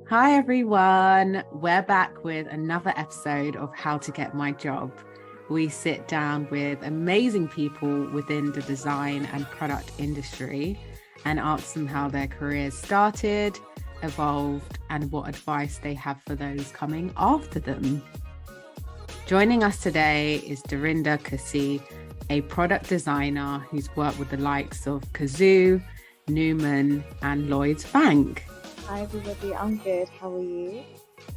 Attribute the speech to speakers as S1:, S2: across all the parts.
S1: Hi everyone, we're back with another episode of How to Get My Job. We sit down with amazing people within the design and product industry and ask them how their careers started, evolved, and what advice they have for those coming after them. Joining us today is Dorinda Kusi, a product designer who's worked with the likes of Cazoo, Numan and Lloyds Bank.
S2: Hi everybody, I'm good. How are you?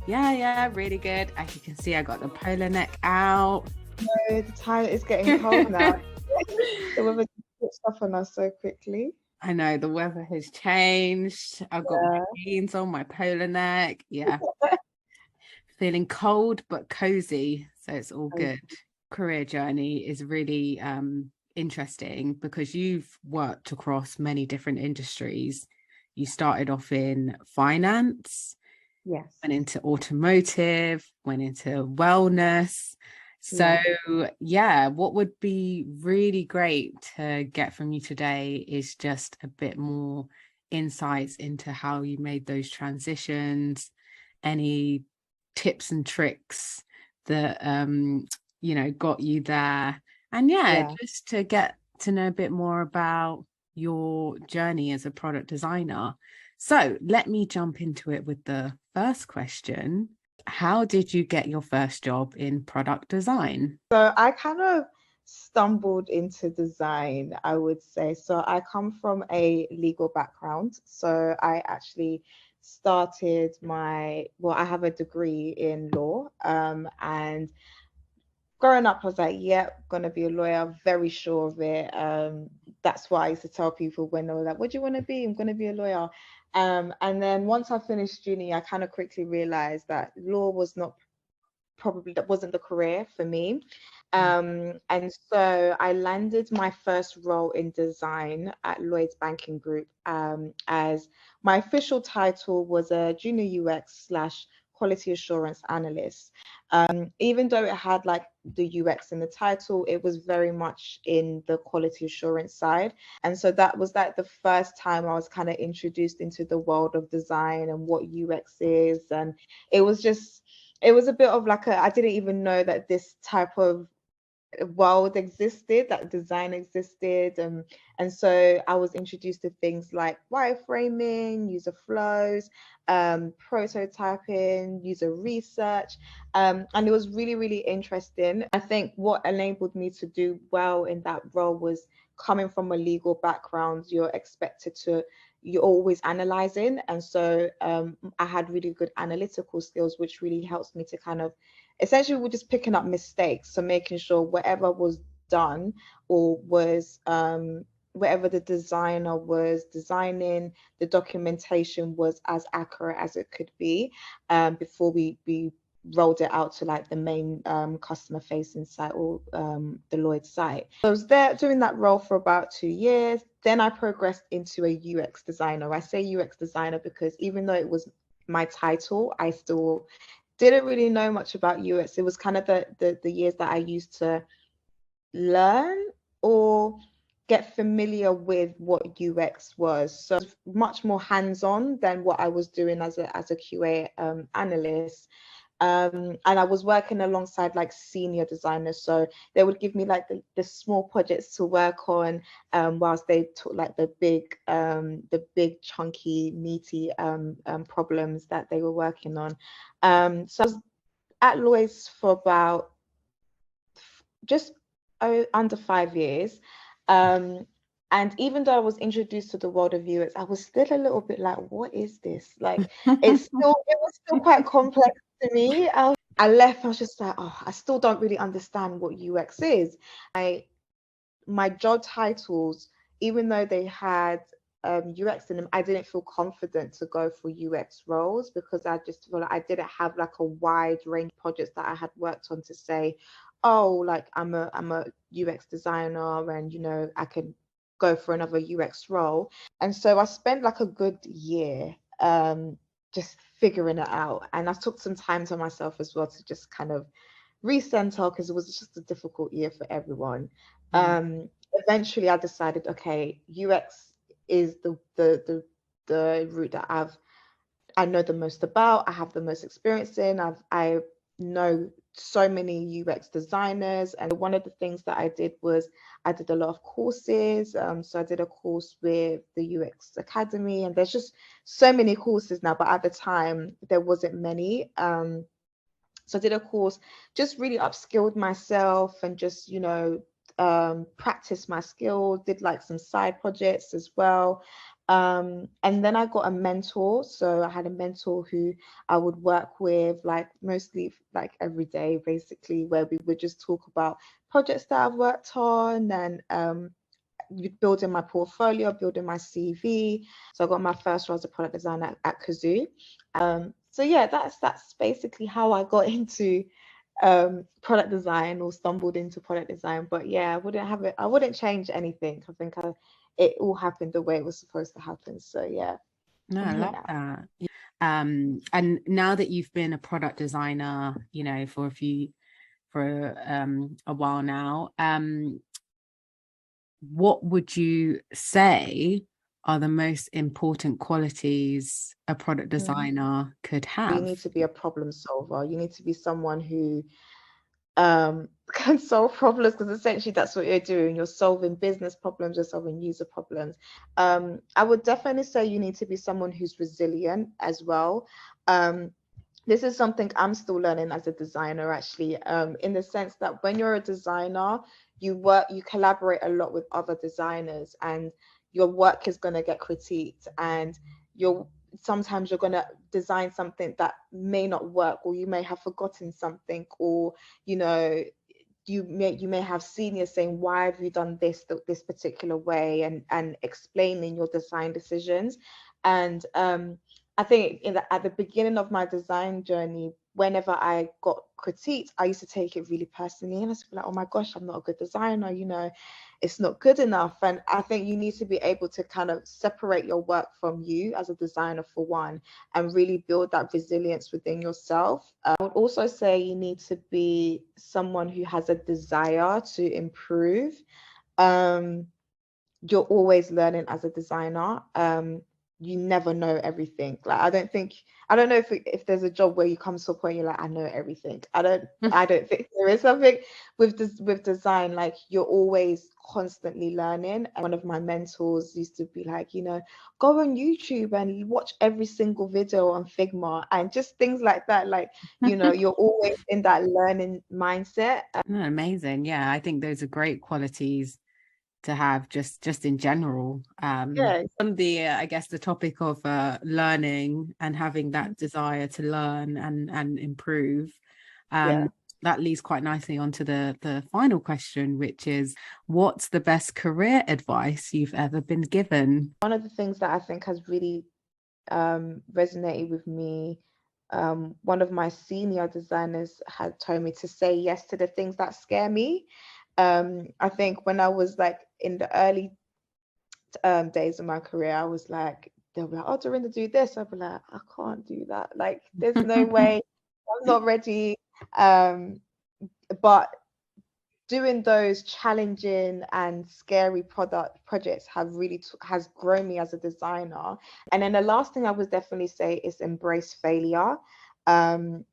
S1: Yeah, really good. As you can see, I got the polar neck out.
S2: No, the time is getting cold now. The weather puts stuff on us so quickly.
S1: I know the weather has changed. I've got my jeans on, my polar neck. Yeah, feeling cold but cozy. So it's all good. Career journey is really interesting because you've worked across many different industries. You started off in finance,
S2: Yes.
S1: went into automotive, went into wellness. So yeah, what would be really great to get from you today is just a bit more insights into how you made those transitions, any tips and tricks that got you there. And just to get to know a bit more about your journey as a product designer. So let me jump into it with the first question. How did you get your first job in product design?
S2: So I kind of stumbled into design, I would say. So I come from a legal background. So I actually started I have a degree in law. And growing up, I was like, yeah, gonna be a lawyer, very sure of it. That's what I used to tell people when they were like, what do you want to be? I'm gonna be a lawyer. And then once I finished uni, I kind of quickly realized that law was not probably that wasn't the career for me. And so I landed my first role in design at Lloyds Banking Group, as my official title was a junior UX slash quality assurance analyst. Even though it had like the UX in the title, it was very much in the quality assurance side. And so that was like the first time I was kind of introduced into the world of design and what UX is. And it was just it was a bit of like I didn't even know that this type of world existed, that design existed. And so I was introduced to things like wireframing, user flows, prototyping, user research. And it was really, really interesting. I think what enabled me to do well in that role was coming from a legal background, you're always analyzing. And so I had really good analytical skills, which really helps me to kind of essentially we're just picking up mistakes. So making sure whatever was done or was whatever the designer was designing, the documentation was as accurate as it could be before we rolled it out to like the main customer facing site or the Lloyd's site. So I was there doing that role for about 2 years. Then I progressed into a UX designer. I say UX designer because even though it was my title, I still didn't really know much about UX. It was kind of the years that I used to learn or get familiar with what UX was. So much more hands-on than what I was doing as a QA analyst. And I was working alongside like senior designers, so they would give me like the small projects to work on, whilst they took like the big chunky meaty problems that they were working on. So I was at Lloyd's for about just under 5 years. And even though I was introduced to the world of UX, I was still a little bit like, what is this? Like, it was still quite complex to me. I left, I was just like, oh, I still don't really understand what UX is. My job titles, even though they had UX in them, I didn't feel confident to go for UX roles because I just feel like I didn't have like a wide range of projects that I had worked on to say, oh, like I'm a UX designer and I can go for another UX role. And so I spent like a good year just figuring it out. And I took some time to myself as well to just kind of recenter because it was just a difficult year for everyone. Eventually I decided, okay, UX is the route that I know the most about, I have the most experience in. I know so many UX designers, and one of the things that I did was I did a lot of courses. So I did a course with the UX Academy, and there's just so many courses now, but at the time there wasn't many. So I did a course, just really upskilled myself and just, practice my skills, did like some side projects as well. And then I got a mentor. So I had a mentor who I would work with, like mostly like every day, basically, where we would just talk about projects that I've worked on, and building my portfolio, building my CV. So I got my first role as a product designer at Cazoo. So yeah, that's basically how I got into product design, or stumbled into product design. But yeah, I wouldn't change anything. I think it all happened the way it was supposed to happen. So yeah,
S1: No,
S2: I'm
S1: I
S2: here
S1: love
S2: now.
S1: that. And now that you've been a product designer, for a while now, what would you say are the most important qualities a product
S2: Mm.
S1: designer could
S2: You
S1: have?
S2: need to be a problem solver. You need to be someone who can solve problems, because essentially that's what you're doing. You're solving business problems, you're solving user problems. I would definitely say you need to be someone who's resilient as well. This is something I'm still learning as a designer, actually, in the sense that when you're a designer, you collaborate a lot with other designers, and your work is going to get critiqued, and you're sometimes you're going to design something that may not work, or you may have forgotten something, or you know you may have seniors saying, why have you done this particular way, and explaining your design decisions. And I think at the beginning of my design journey, whenever I got critiqued, I used to take it really personally, and I used to be like, oh my gosh, I'm not a good designer, it's not good enough. And I think you need to be able to kind of separate your work from you as a designer, for one, and really build that resilience within yourself. I would also say you need to be someone who has a desire to improve. Um, you're always learning as a designer. You never know everything. Like I don't know if there's a job where you come to a point you're like, I know everything. I don't think there is something with this with design. Like, you're always constantly learning. And one of my mentors used to be like, go on YouTube and watch every single video on Figma, and just things like that. Like, you're always in that learning mindset.
S1: No, amazing. Yeah, I think those are great qualities to have, just in general.
S2: Yeah,
S1: On the I guess the topic of learning and having that desire to learn and improve,
S2: yeah.
S1: that leads quite nicely onto the final question, which is, what's the best career advice you've ever been given?
S2: One of the things that I think has really resonated with me, one of my senior designers had told me to say yes to the things that scare me. I think when I was like in the early days of my career, I was like, they'll be like, oh, Dorinda, do this. I'll be like, I can't do that. Like, there's no way, I'm not ready. Um, but doing those challenging and scary product projects has grown me as a designer. And then the last thing I would definitely say is embrace failure. um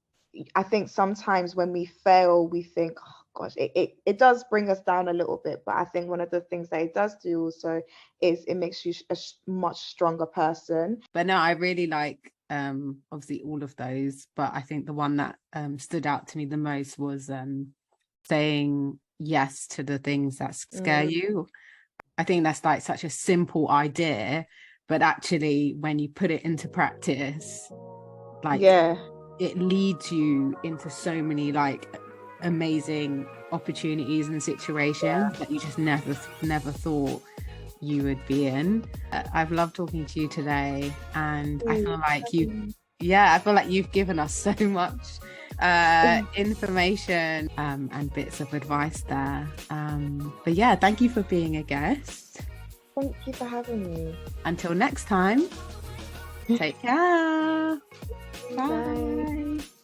S2: I think sometimes when we fail, we think, oh gosh, it does bring us down a little bit, but I think one of the things that it does do also is it makes you a much stronger person.
S1: But no, I really like obviously all of those, but I think the one that stood out to me the most was saying yes to the things that scare
S2: Mm,
S1: you. I think that's like such a simple idea, but actually when you put it into practice, like,
S2: yeah.
S1: it leads you into so many like amazing opportunities and situations that you just never thought you would be in. I've loved talking to you today, and I feel like I feel like you've given us so much information and bits of advice there. But yeah, thank you for being a guest.
S2: Thank you for having me.
S1: Until next time, take care.
S2: Bye.
S1: Bye.